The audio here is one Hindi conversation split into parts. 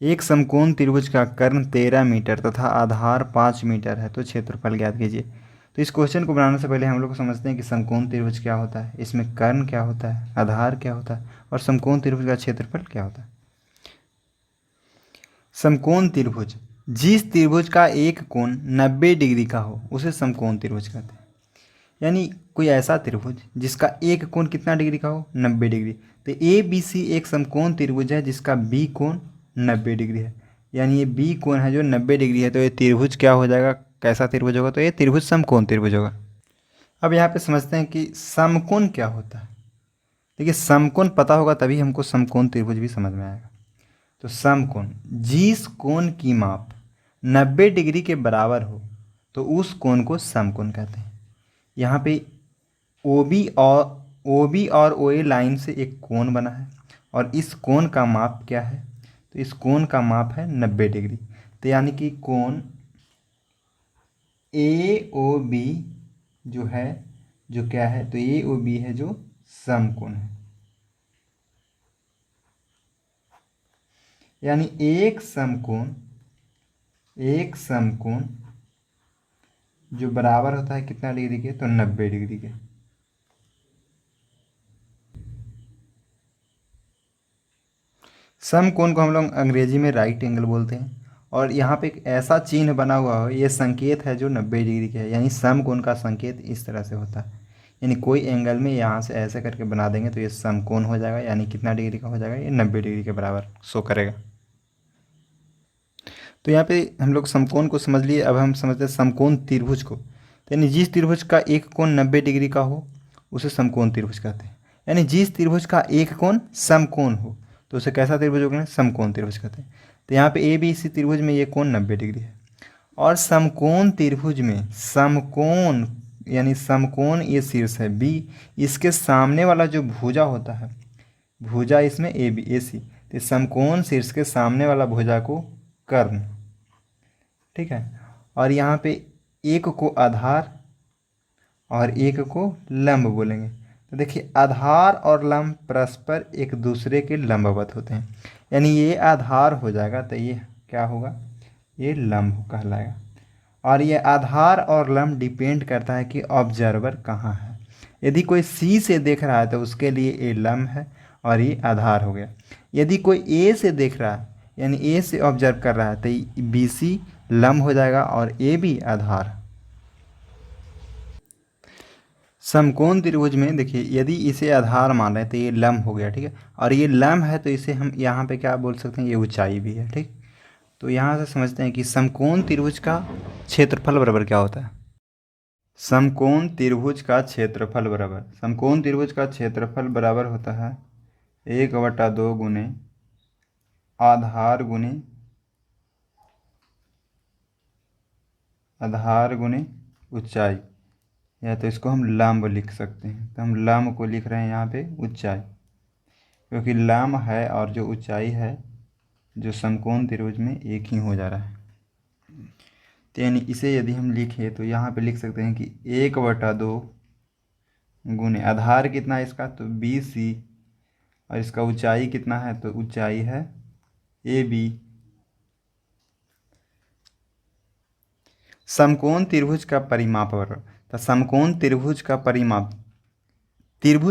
एक समकोण त्रिभुज का कर्ण 13 मीटर तथा आधार 5 मीटर है, तो क्षेत्रफल ज्ञात कीजिए। तो इस क्वेश्चन को बनाने से पहले हम लोग को समझते हैं कि समकोण त्रिभुज क्या होता है, इसमें कर्ण क्या होता है, आधार क्या होता है और समकोण त्रिभुज का क्षेत्रफल क्या होता है। समकोण त्रिभुज, जिस त्रिभुज का एक कोण 90 डिग्री का हो उसे समकोण त्रिभुज कहते हैं। यानी कोई ऐसा त्रिभुज जिसका एक कोण कितना डिग्री का हो, 90 डिग्री। तो ए बी सी एक समकोण त्रिभुज है जिसका बी कोण 90 डिग्री है। यानी ये बी कोण है जो 90 डिग्री है, तो ये त्रिभुज क्या हो जाएगा, कैसा त्रिभुज होगा, तो ये त्रिभुज समकोण त्रिभुज होगा। अब यहाँ पे समझते हैं कि समकोण क्या होता है। देखिए समकोण पता होगा तभी हमको समकोण त्रिभुज भी समझ में आएगा। तो समकोण, जिस कोण की माप 90 डिग्री के बराबर हो तो उस कोण को समकोण कहते हैं। यहाँ पे ओ बी और ओ ए लाइन से एक कोण बना है और इस कोण का माप क्या है, तो इस कोण का माप है 90 डिग्री। तो यानी कि कोण ए ओ बी जो है, जो क्या है, तो ए ओ बी है जो समकोण है। यानी एक समकोण जो बराबर होता है कितना डिग्री के, तो 90 डिग्री के। समकोण को हम लोग अंग्रेजी में राइट एंगल बोलते हैं। और यहाँ पे एक ऐसा चिन्ह बना हुआ हो, ये संकेत है जो 90 डिग्री के है। यानी समकोण का संकेत इस तरह से होता है। यानी कोई एंगल में यहाँ से ऐसे करके बना देंगे तो ये समकोण हो जाएगा। यानी कितना डिग्री का हो जाएगा, ये 90 डिग्री के बराबर शो करेगा। तो यहाँ पे हम लोग समकोण को समझ लिए। अब हम समझते हैं समकोण त्रिभुज को। तो यानी जिस त्रिभुज का एक कोण 90 डिग्री का हो उसे समकोण त्रिभुज कहते हैं। यानी जिस त्रिभुज का एक कोण समकोण हो तो उसे कैसा त्रिभुज होगा, समकोण त्रिभुज कहते हैं। तो यहाँ पे ए बी सी त्रिभुज में ये कोण 90 डिग्री है। और समकोण त्रिभुज में समकोण यानी समकोण ये शीर्ष है बी, इसके सामने वाला जो भुजा होता है, भुजा इसमें ए बी ए सी, तो समकोण शीर्ष के सामने वाला भुजा को कर्ण, ठीक है। और यहाँ पे एक को आधार और एक को लंब बोलेंगे। तो देखिए आधार और लंब परस्पर एक दूसरे के लंबवत होते हैं। यानी ये आधार हो जाएगा तो ये क्या होगा, ये लंब कहलाएगा। और ये आधार और लंब डिपेंड करता है कि ऑब्जर्वर कहाँ है। यदि कोई सी से देख रहा है तो उसके लिए ए लंब है और ये आधार हो गया। यदि कोई ए से देख रहा है यानी ए से ऑब्जर्व कर रहा है तो बी सी लंब हो जाएगा और ए बी आधार। समकोण त्रिभुज में देखिए यदि इसे आधार मान रहे हैं तो ये लंब हो गया, ठीक है। और ये लंब है तो इसे हम यहाँ पे क्या बोल सकते हैं, ये ऊंचाई भी है, ठीक। तो यहाँ से समझते हैं कि समकोण त्रिभुज का क्षेत्रफल बराबर क्या होता है। समकोण त्रिभुज का क्षेत्रफल बराबर, समकोण त्रिभुज का क्षेत्रफल बराबर होता है 1/2 गुने आधार गुने ऊंचाई, या तो इसको हम लंब लिख सकते हैं। तो हम लंब को लिख रहे हैं यहाँ पे ऊंचाई, क्योंकि लंब है और जो ऊंचाई है जो समकोण त्रिभुज में एक ही हो जा रहा है। तो यानी इसे यदि हम लिखें तो यहाँ पे लिख सकते हैं कि 1/2 गुने आधार कितना है इसका, तो बी सी, और इसका ऊंचाई कितना है, तो ऊंचाई है ए बी। समकोण त्रिभुज का परिमाप बराबर, तो समकोण त्रिभुज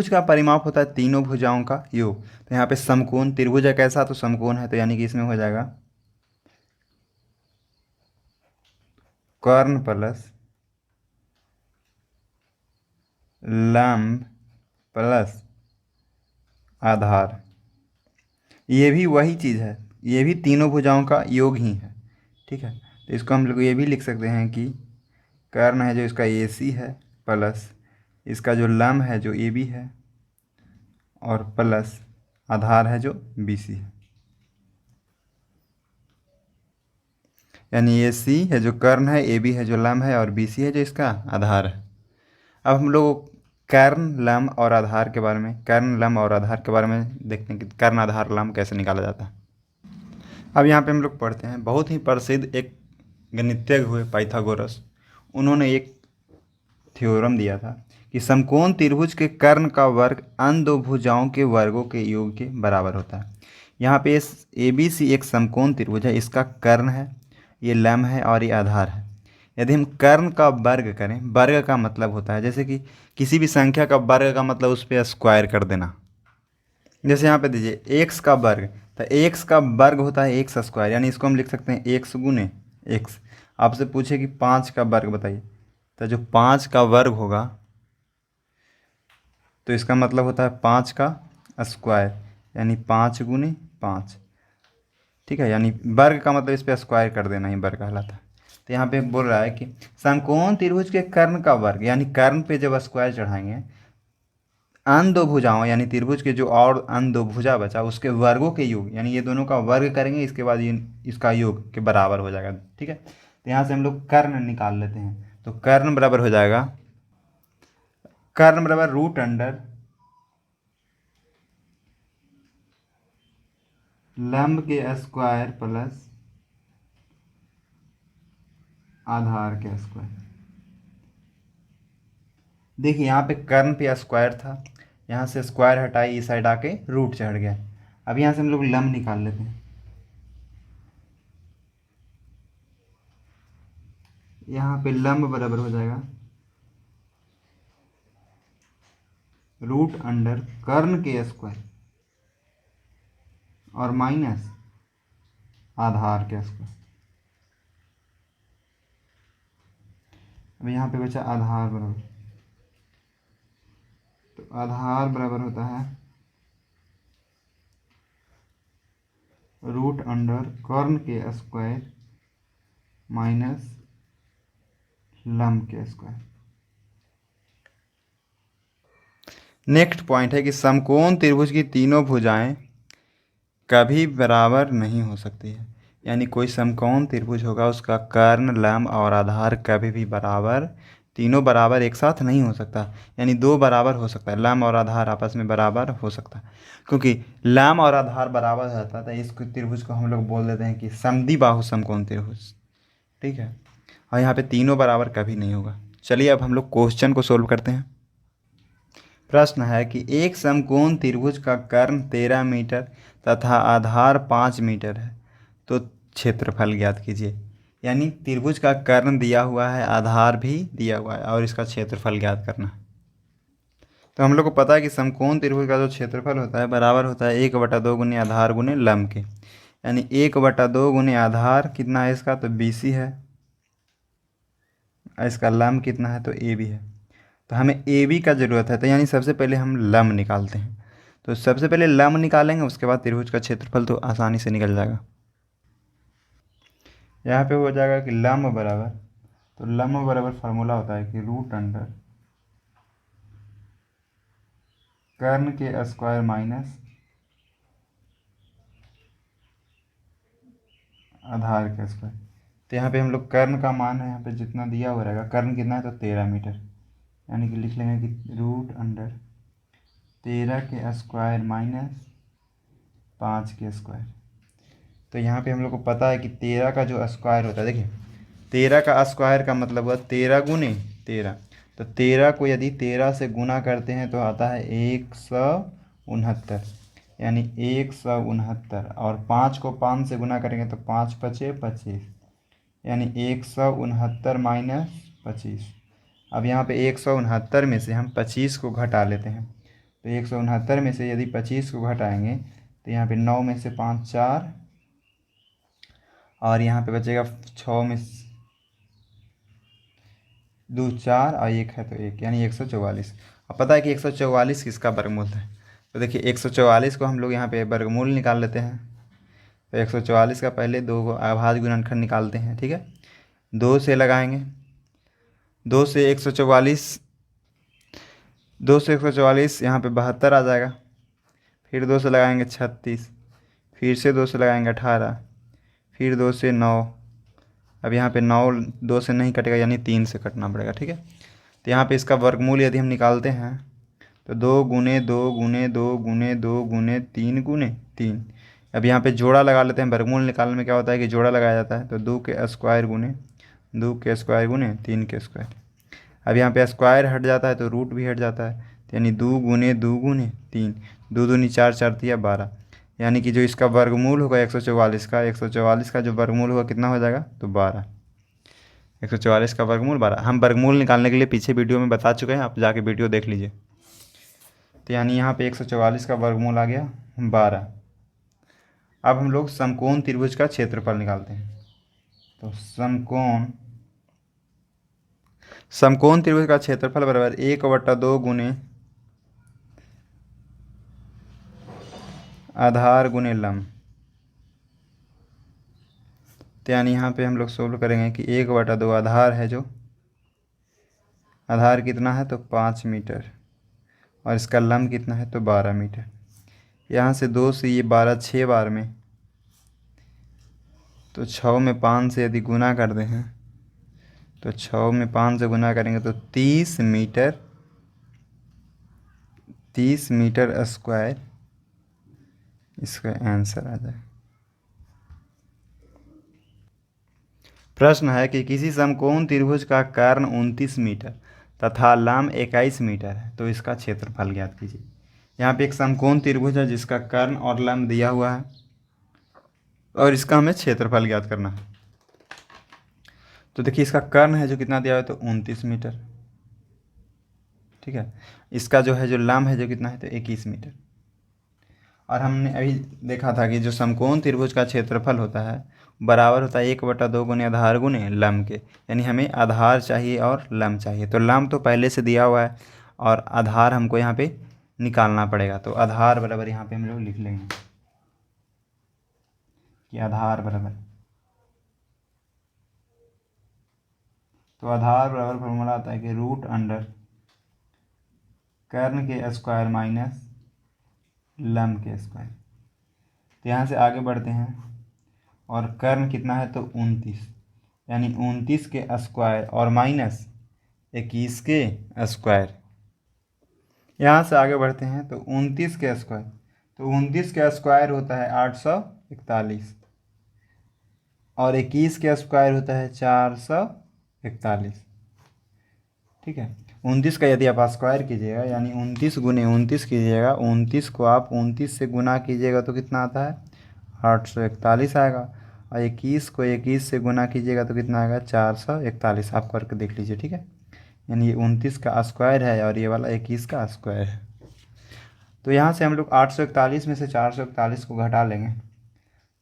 का परिमाप होता है तीनों भुजाओं का योग। तो यहाँ पे समकोण त्रिभुज है कैसा, तो समकोण है, तो यानी कि इसमें हो जाएगा कर्ण प्लस लंब प्लस आधार। ये भी वही चीज़ है, ये भी तीनों भुजाओं का योग ही है, ठीक है। तो इसको हम लोग ये भी लिख सकते हैं कि कर्ण है जो इसका ए सी है प्लस इसका जो लंब है जो ए बी है और प्लस आधार है जो बी सी है। यानी ए सी है जो कर्ण है, ए बी है जो लंब है और बी सी है जो इसका आधार है। अब हम लोग कर्ण लंब और आधार के बारे में देखते हैं कि कर्ण आधार लंब कैसे निकाला जाता है। अब यहाँ पे हम लोग पढ़ते हैं, बहुत ही प्रसिद्ध एक गणितज्ञ हुए पाइथागोरस, उन्होंने एक थ्योरम दिया था कि समकोण त्रिभुज के कर्ण का वर्ग अन्य दो भुजाओं के वर्गों के योग के बराबर होता है। यहाँ पे ए बी सी एक समकोण त्रिभुज है, इसका कर्ण है, ये लंब है और ये आधार है। यदि हम कर्ण का वर्ग करें, वर्ग का मतलब होता है जैसे कि किसी भी संख्या का वर्ग का मतलब उस पर स्क्वायर कर देना। जैसे यहाँ पे दीजिए एक्स का वर्ग, तो एक्स का वर्ग होता है एक्स स्क्वायर, यानी इसको हम लिख सकते हैं एक्स गुने एक्स। आपसे पूछे कि 5 का वर्ग बताइए, तो जो 5 का वर्ग होगा तो इसका मतलब होता है 5 का स्क्वायर, यानी 5 गुने 5। ठीक है, यानी वर्ग का मतलब इस पर स्क्वायर कर देना ही वर्ग कहलाता है। तो यहाँ पे बोल रहा है कि समकोण त्रिभुज के कर्ण का वर्ग, यानी कर्ण पे जब स्क्वायर चढ़ाएंगे, अन्य दो भुजाओं यानी त्रिभुज के जो और अन्य दो भुजा बचा उसके वर्गों के योग, यानी ये दोनों का वर्ग करेंगे, इसके बाद ये इसका योग के बराबर हो जाएगा। ठीक है, तो यहाँ से हम लोग कर्ण निकाल लेते हैं, तो कर्ण बराबर हो जाएगा, कर्ण बराबर रूट अंडर लंब के स्क्वायर प्लस आधार के स्क्वायर। देखिए यहाँ पे कर्ण पे स्क्वायर था, यहाँ से स्क्वायर हटाई, इस साइड आके रूट चढ़ गया। अब यहाँ से हम लोग लंब निकाल लेते हैं, यहाँ पे लंब बराबर हो जाएगा रूट अंडर कर्ण के स्क्वायर और माइनस आधार के स्क्वायर। अब यहाँ पे बचा आधार बराबर, तो आधार बराबर होता है रूट अंडर कर्ण के स्क्वायर माइनस लंब के स्क्वायर। नेक्स्ट पॉइंट है कि समकोण त्रिभुज की तीनों भुजाएं कभी बराबर नहीं हो सकती है, यानी कोई समकोण त्रिभुज होगा उसका कर्ण लंब और आधार कभी भी बराबर, तीनों बराबर एक साथ नहीं हो सकता, यानी दो बराबर हो सकता है, लंब और आधार आपस में बराबर हो सकता है। क्योंकि लंब और आधार बराबर रहता है तो इस त्रिभुज को हम लोग बोल देते हैं कि समद्विबाहु समकोण त्रिभुज। ठीक है, और यहाँ पे तीनों बराबर कभी नहीं होगा। चलिए अब हम लोग क्वेश्चन को सोल्व करते हैं। प्रश्न है कि एक समकोण त्रिभुज का कर्ण 13 मीटर तथा आधार 5 मीटर है, तो क्षेत्रफल ज्ञात कीजिए। यानी त्रिभुज का कर्ण दिया हुआ है, आधार भी दिया हुआ है और इसका क्षेत्रफल ज्ञात करना है। तो हम लोग को पता है कि समकोण त्रिभुज का जो क्षेत्रफल होता है बराबर होता है 1/2 गुने आधार गुने लंब के, यानी 1/2 गुने आधार कितना है इसका, तो BC है, और इसका लंब कितना है, तो AB है। तो हमें AB का ज़रूरत है, तो यानी सबसे पहले हम लंब निकालते हैं। तो सबसे पहले लंब निकालेंगे, उसके बाद त्रिभुज का क्षेत्रफल तो आसानी से निकल जाएगा। यहाँ पे हो जाएगा कि लंब बराबर, तो लंब बराबर फार्मूला होता है कि रूट अंडर कर्ण के स्क्वायर माइनस आधार के स्क्वायर। तो यहाँ पे हम लोग कर्ण का मान है, यहाँ पे जितना दिया हुआ रहेगा, कर्ण कितना है तो 13 मीटर, यानी कि लिख लेंगे कि रूट अंडर 13 के स्क्वायर माइनस 5 के स्क्वायर। तो यहाँ पे हम लोग को पता है कि 13 का जो स्क्वायर होता है, देखिए 13 का स्क्वायर का मतलब हुआ 13 गुने 13, तो 13 को यदि 13 से गुना करते हैं तो आता है 169, यानी 169, और 5 को 5 से गुना करेंगे तो 5 पचे 25, यानी 169 माइनस 25। अब यहाँ पे 169 में से हम 25 को घटा लेते हैं, तो 169 में से यदि 25 को घटाएंगे तो यहाँ पे 9 में से 5 4, और यहाँ पे बचेगा 6 में 2 4 और 1 है तो 1, यानी 144। अब पता है कि 144 किसका वर्गमूल है, तो देखिए 144 को हम लोग यहाँ पे वर्गमूल निकाल लेते हैं। तो 144 का पहले 2 को अभाज्य गुणनखंड निकालते हैं। ठीक है, 2 से लगाएंगे, 2 से 144, 2 से 144 यहाँ पे 72 आ जाएगा, फिर 2 से लगाएंगे 36, फिर से 2 से लगाएंगे 18, फिर 2 से 9, अब यहाँ पे 9 2 से नहीं कटेगा, यानी 3 से कटना पड़ेगा। ठीक है, तो यहाँ पे इसका वर्गमूल यदि हम निकालते हैं तो 2 गुने 2 गुने 2 गुने 2 गुने 3 गुने 3। अब यहाँ पे जोड़ा लगा लेते हैं, वर्गमूल निकालने में क्या होता है कि जोड़ा लगाया जाता है, तो 2 के स्क्वायर गुने 2 के स्क्वायर गुने 3 के स्क्वायर। अब यहाँ पे स्क्वायर हट जाता है तो रूट भी हट जाता है, तो यानी 2 गुने 2 गुने 3, 2 दूनी 4 4 तिया 12, यानी कि जो इसका वर्गमूल होगा 144 का, 144 का जो वर्गमूल होगा कितना हो जाएगा, तो 12। 144 का वर्गमूल 12। हम वर्गमूल निकालने के लिए पीछे वीडियो में बता चुके हैं, आप जाके वीडियो देख लीजिए। तो यानी यहाँ पे 144 का वर्गमूल आ गया 12। अब हम लोग समकोण त्रिभुज का क्षेत्रफल निकालते हैं। तो समकोण त्रिभुज का क्षेत्रफल बराबर 1/2 गुने आधार गुने लंब। तो यानी यहाँ पे हम लोग सोल्व करेंगे कि 1/2 आधार है, जो आधार कितना है तो 5 मीटर, और इसका लंब कितना है तो 12 मीटर। यहाँ से 2 से ये 12 6 बार में, तो 6 में 5 से यदि गुना कर दें हैं तो 6 में 5 से गुना करेंगे तो 30 मीटर, 30 मीटर स्क्वायर इसका आंसर आ जाए। प्रश्न है कि किसी समकोण त्रिभुज का कर्ण 29 मीटर तथा लंब 21 मीटर है, तो इसका क्षेत्रफल ज्ञात कीजिए। यहाँ पे एक समकोण त्रिभुज है जिसका कर्ण और लंब दिया हुआ है, और इसका हमें क्षेत्रफल ज्ञात करना है। तो देखिए इसका कर्ण है जो कितना दिया हुआ है तो 29 मीटर, ठीक है। इसका जो है जो लंब है जो कितना है तो 21 मीटर। और हमने अभी देखा था कि जो समकोण त्रिभुज का क्षेत्रफल होता है बराबर होता है 1/2 गुने आधार गुने लंब के। यानी हमें आधार चाहिए और लंब चाहिए, तो लंब तो पहले से दिया हुआ है और आधार हमको यहाँ पे निकालना पड़ेगा। तो आधार बराबर यहाँ पे हम लोग लिख लेंगे कि आधार बराबर, तो आधार बराबर फॉर्मूला आता है कि √अंडर कर्ण के स्क्वायर माइनस लंब के स्क्वायर। तो यहाँ से आगे बढ़ते हैं, और कर्ण कितना है तो 29, यानी 29 के स्क्वायर और माइनस 21 के स्क्वायर। यहाँ से आगे बढ़ते हैं तो 29 के स्क्वायर, तो 29 के स्क्वायर होता है 841, और 21 के स्क्वायर होता है 441, ठीक है। 29 का यदि आप स्क्वायर कीजिएगा यानी 29 गुने 29 कीजिएगा, 29 को आप 29 से गुना कीजिएगा तो कितना आता है 841 आएगा, और 21 को 21 से गुना कीजिएगा तो कितना आएगा 441। आप करके देख लीजिए, ठीक है। यानी ये 29 का स्क्वायर है और ये वाला 21 का स्क्वायर है। तो यहाँ से हम लोग 841 में से 441 को घटा लेंगे,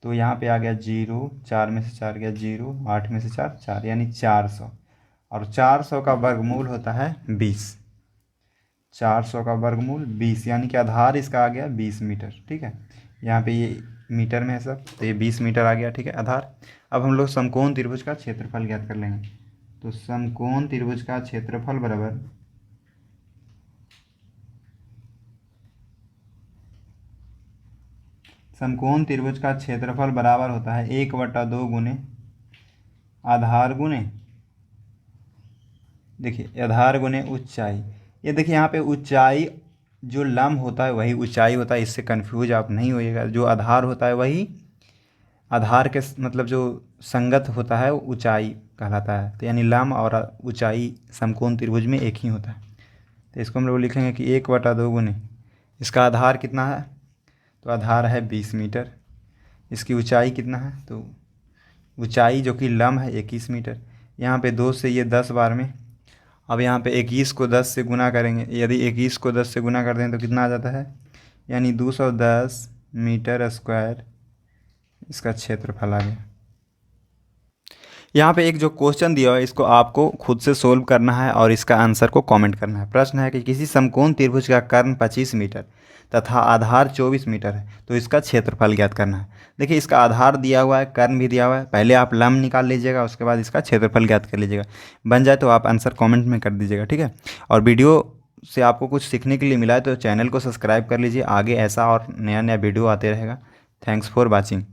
तो यहाँ पे आ गया 0, 4 में से 4 गया 0, 8 में से 4 4, यानी 400। और 400 का वर्गमूल होता है 20। 400 का वर्गमूल 20, यानी कि आधार इसका आ गया 20 मीटर, ठीक है। यहाँ पे ये मीटर में है सब, तो ये 20 मीटर आ गया, ठीक है, आधार। अब हम लोग समकोण त्रिभुज का क्षेत्रफल ज्ञात कर लेंगे। तो समकोण त्रिभुज का क्षेत्रफल बराबर समकोण त्रिभुज का क्षेत्रफल बराबर होता है 1/2 गुने आधार गुने, देखिए आधार गुने ऊंचाई। ये देखिए यहाँ पे ऊंचाई जो लंब होता है वही ऊंचाई होता है, इससे कंफ्यूज आप नहीं होइएगा। जो आधार होता है वही आधार के मतलब जो संगत होता है वो ऊंचाई कहलाता है। तो यानी लंब और ऊंचाई समकोण त्रिभुज में एक ही होता है। तो इसको हम लोग लिखेंगे कि 1/2 गुने इसका आधार कितना है तो आधार है 20 मीटर। इसकी ऊंचाई कितना है तो ऊंचाई जो कि लंब है 21 मीटर। यहाँ पे 2 से ये 10 बार में, अब यहाँ पे 21 को 10 से गुना करेंगे। यदि 21 को 10 से गुना कर दें तो कितना आ जाता है, यानी 210 मीटर स्क्वायर इसका क्षेत्रफल आ गया। यहाँ पे एक जो क्वेश्चन दिया है इसको आपको खुद से सोल्व करना है और इसका आंसर को कमेंट करना है। प्रश्न है कि किसी समकोण त्रिभुज का कर्ण 25 मीटर तथा आधार 24 मीटर है, तो इसका क्षेत्रफल ज्ञात करना है। देखिए इसका आधार दिया हुआ है, कर्ण भी दिया हुआ है। पहले आप लंब निकाल लीजिएगा, उसके बाद इसका क्षेत्रफल ज्ञात कर लीजिएगा। बन जाए तो आप आंसर कमेंट में कर दीजिएगा, ठीक है। और वीडियो से आपको कुछ सीखने के लिए मिला है तो चैनल को सब्सक्राइब कर लीजिए, आगे ऐसा और नया नया वीडियो आते रहेगा। Thanks for watching.